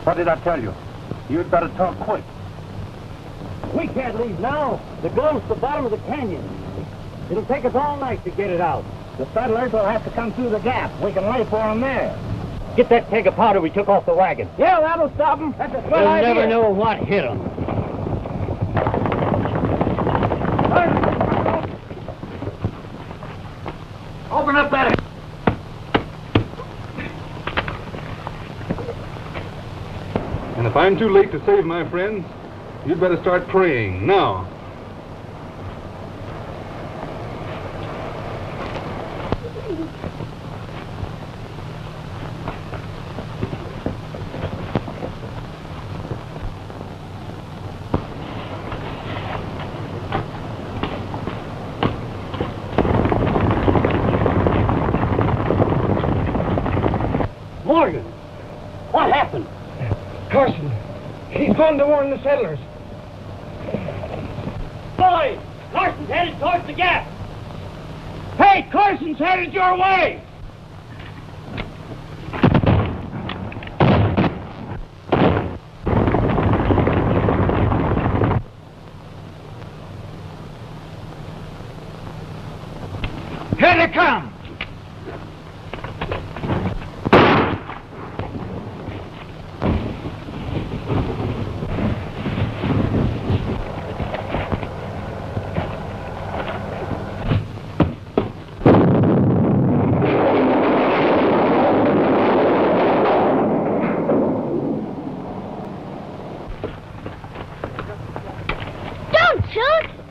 What did I tell you? You'd better talk quick. We can't leave now. The gold's at the bottom of the canyon. It'll take us all night to get it out. The settlers will have to come through the gap. We can lay for them there. Get that keg of powder we took off the wagon. Yeah, that'll stop them. That's a good We'll idea. never know what hit them. Open up that... And if I'm too late to save my friends, you'd better start praying now. Morgan, what happened? Carson, he's gone to warn the settlers. Boys, Carson's headed towards the gap. Hey, Carson's headed your way. Here they come.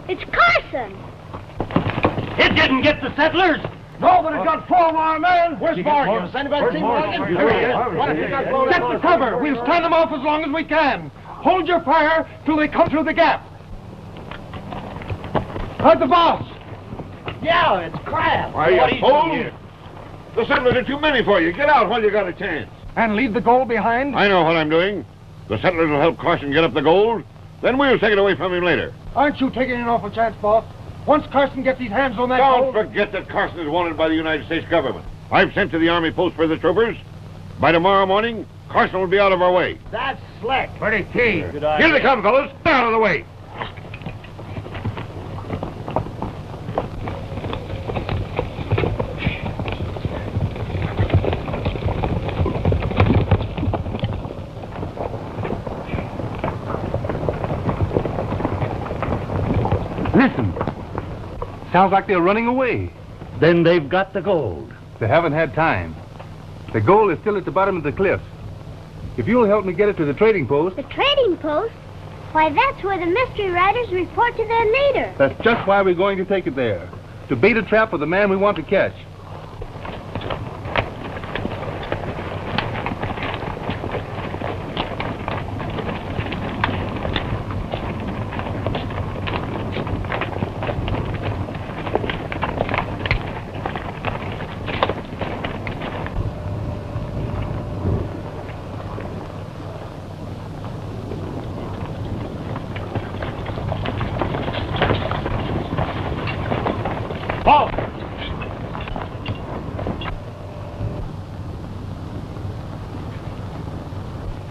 It's Carson! It didn't get the settlers! No, but it got 4 of our men. Where's Fargo? Has anybody seen Morgan? Here he is. Get the cover! We'll stand them off as long as we can. Hold your fire till they come through the gap. How's the boss? Yeah, it's Kraft. Are you fool? The settlers are too many for you. Get out while you got a chance. And leave the gold behind? I know what I'm doing. The settlers will help Carson get up the gold. Then we'll take it away from him later. Aren't you taking an awful chance, boss? Once Carson gets his hands on that Don't gold... forget that Carson is wanted by the United States government. I've sent to the Army post for the troopers. By tomorrow morning, Carson will be out of our way. That's slick. Pretty key. Good idea. Here they come, fellas. Get out of the way. Listen. Sounds like they're running away. Then they've got the gold. They haven't had time. The gold is still at the bottom of the cliff. If you'll help me get it to the trading post... The trading post? Why, that's where the mystery riders report to their leader. That's just why we're going to take it there. To bait a trap for the man we want to catch.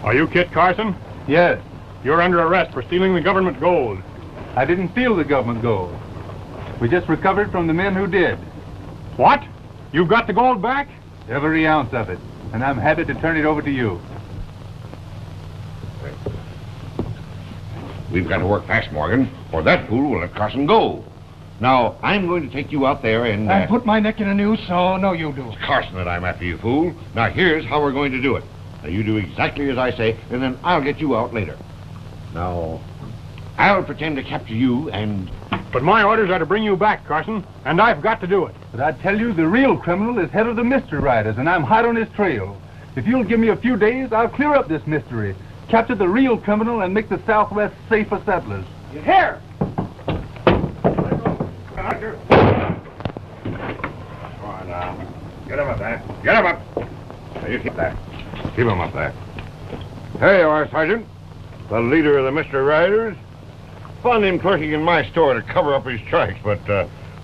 Are you Kit Carson? Yes. You're under arrest for stealing the government gold. I didn't steal the government gold. We just recovered from the men who did. What? You've got the gold back? Every ounce of it. And I'm happy to turn it over to you. We've got to work fast, Morgan, or that fool will let Carson go. Now, I'm going to take you out there and... I put my neck in a noose, so no, you do. It's Carson that I'm after, you fool. Now, here's how we're going to do it. Now, you do exactly as I say, and then I'll get you out later. Now, I'll pretend to capture you and... But my orders are to bring you back, Carson, and I've got to do it. But I tell you, the real criminal is head of the mystery riders, and I'm hot on his trail. If you'll give me a few days, I'll clear up this mystery, capture the real criminal, and make the Southwest safe for settlers. Here! Come on now. Get him up there. Get him up. Now, you keep that. Keep him up there. Here you are, Sergeant. The leader of the mystery riders. Found him clerking in my store to cover up his tracks, but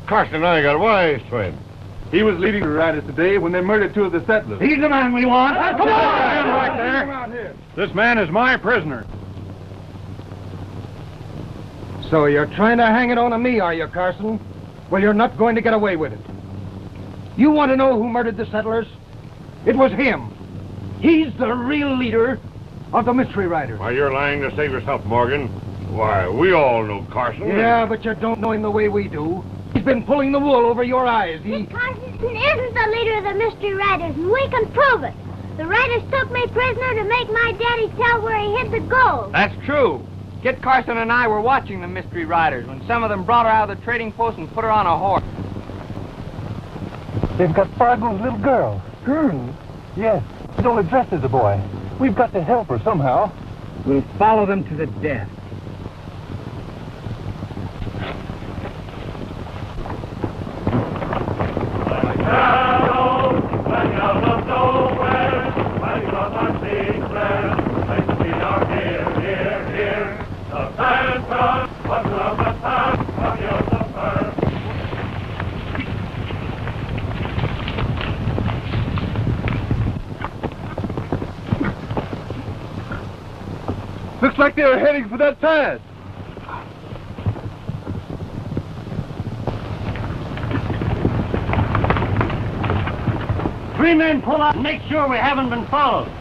Carson and I got wise to him. He was leading the riders today when they murdered two of the settlers. He's the man we want. Come on! Stand Right there. This man is my prisoner. So you're trying to hang it on me, are you, Carson? Well, you're not going to get away with it. You want to know who murdered the settlers? It was him. He's the real leader of the mystery riders. Why, you're lying to save yourself, Morgan. Why, we all know Carson. Yeah, but you don't know him the way we do. He's been pulling the wool over your eyes. Kit Carson isn't the leader of the mystery riders, and we can prove it. The riders took me prisoner to make my daddy tell where he hid the gold. That's true. Kit Carson and I were watching the mystery riders when some of them brought her out of the trading post and put her on a horse. They've got Fargo's little girl. Girl? Yes. She's only dressed as a boy. We've got to help her somehow. We'll follow them to the death. Looks like they were heading for that pass. Three men pull out and make sure we haven't been followed.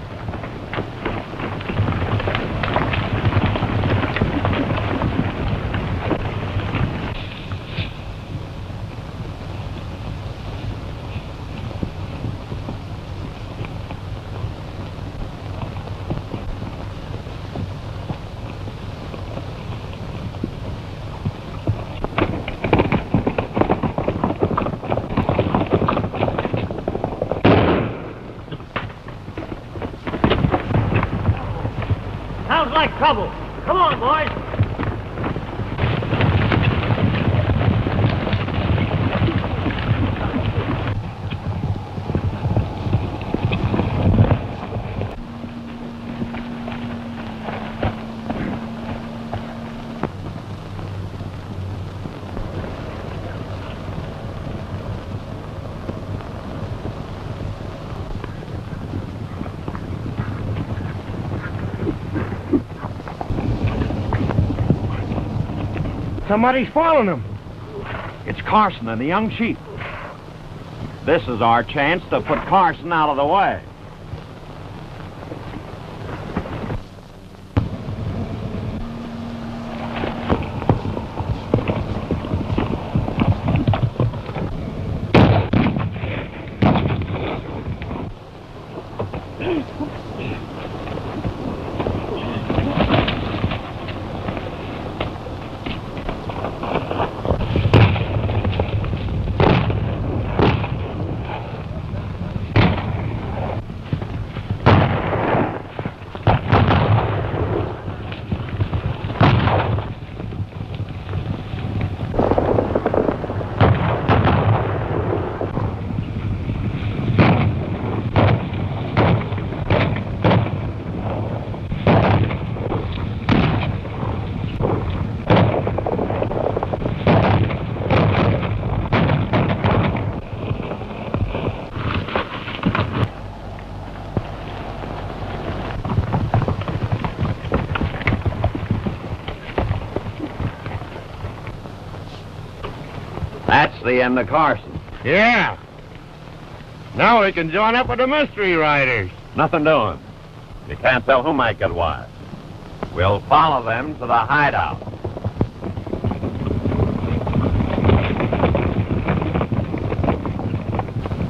Sounds like trouble. Come on, boys. Somebody's following them. It's Carson and the young chief. This is our chance to put Carson out of the way. the end of Carson. Yeah. Now we can join up with the mystery riders. Nothing doing. You can't tell who might get what. We'll follow them to the hideout.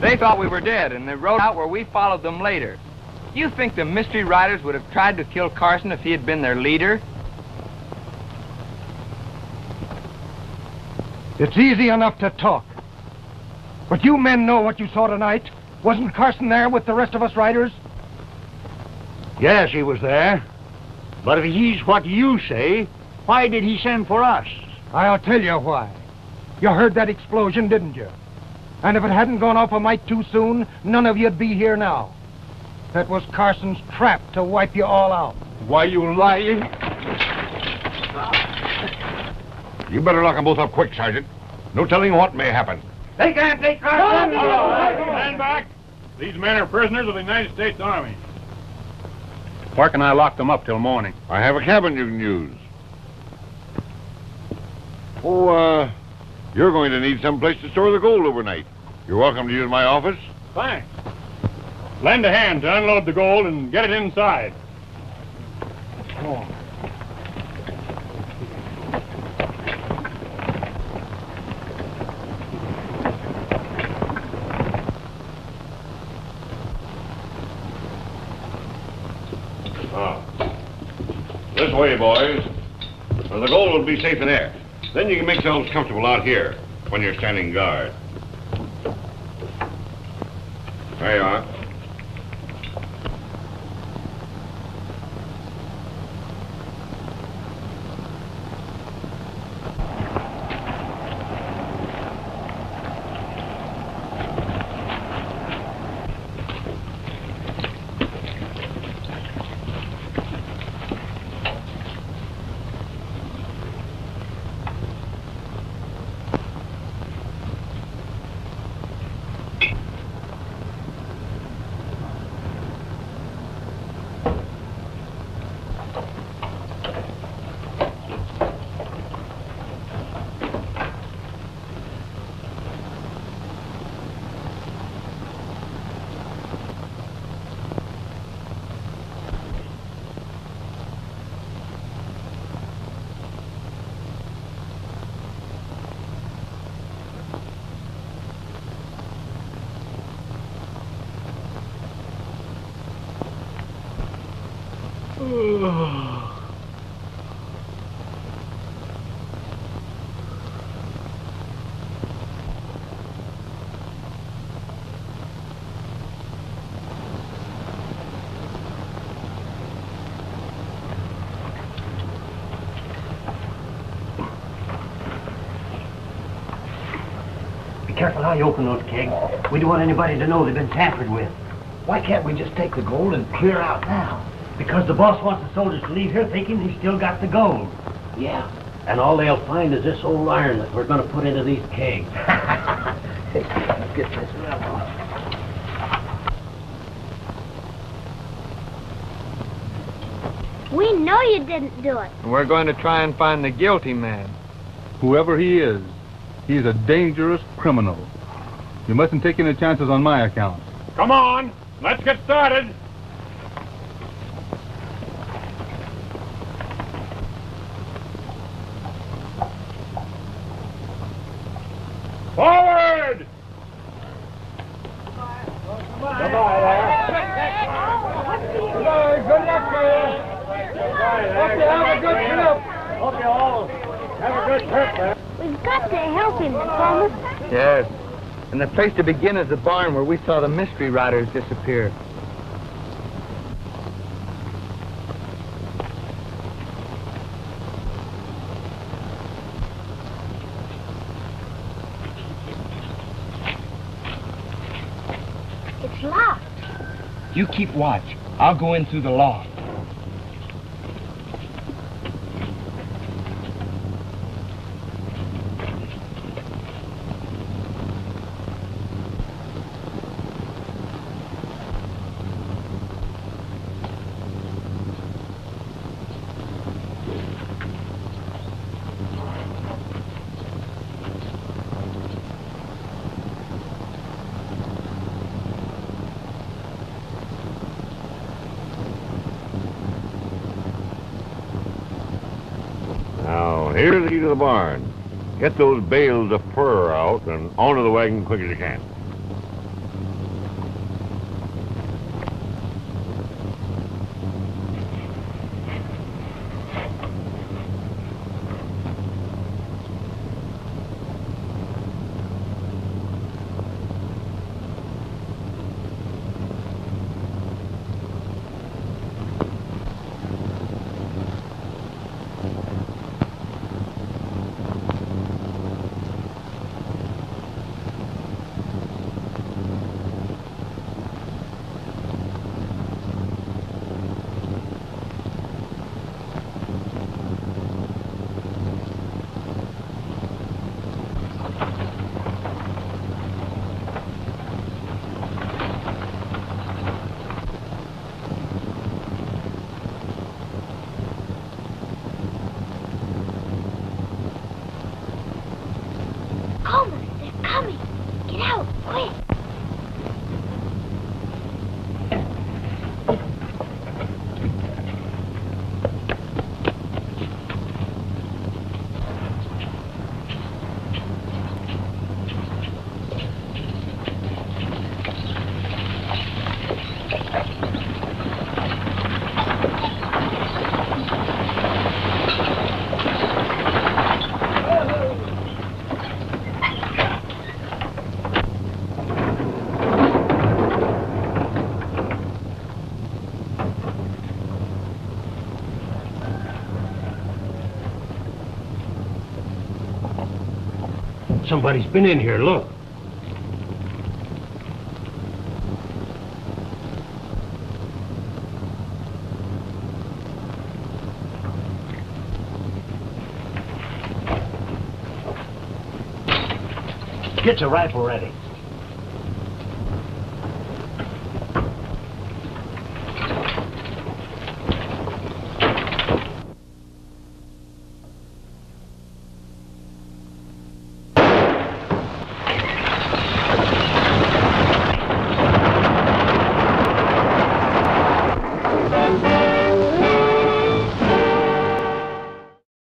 They thought we were dead, and they rode out where we followed them later. You think the mystery riders would have tried to kill Carson if he had been their leader? It's easy enough to talk. But you men know what you saw tonight. Wasn't Carson there with the rest of us riders? Yes, he was there. But if he's what you say, why did he send for us? I'll tell you why. You heard that explosion, didn't you? And if it hadn't gone off a mite too soon, none of you'd be here now. That was Carson's trap to wipe you all out. Why, you lying? You better lock them both up quick, Sergeant. No telling what may happen. They can't take Carson! Stand back. These men are prisoners of the United States Army. Where can I lock them up till morning? I have a cabin you can use. Oh, you're going to need some place to store the gold overnight. You're welcome to use my office. Thanks. Lend a hand to unload the gold and get it inside. This way, boys. Now, the gold will be safe in there. Then you can make yourselves comfortable out here when you're standing guard. There you are. Be careful how you open those kegs. We don't want anybody to know they've been tampered with. Why can't we just take the gold and clear out now? Because the boss wants the soldiers to leave here thinking he's still got the gold. Yeah. And all they'll find is this old iron that we're going to put into these kegs. Let's get this level. We know you didn't do it. And we're going to try and find the guilty man. Whoever he is, he's a dangerous criminal. You mustn't take any chances on my account. Come on, let's get started. Forward! Goodbye there. Good luck to you. Hope you have a good trip. Hope you all have a good trip, man. We've got to help him, Thomas. Yes. And the place to begin is the barn where we saw the mystery riders disappear. It's locked. You keep watch. I'll go in through the loft. here's the key to the barn. Get those bales of fur out and onto the wagon quick as you can. Somebody's been in here, look. Get your rifle ready.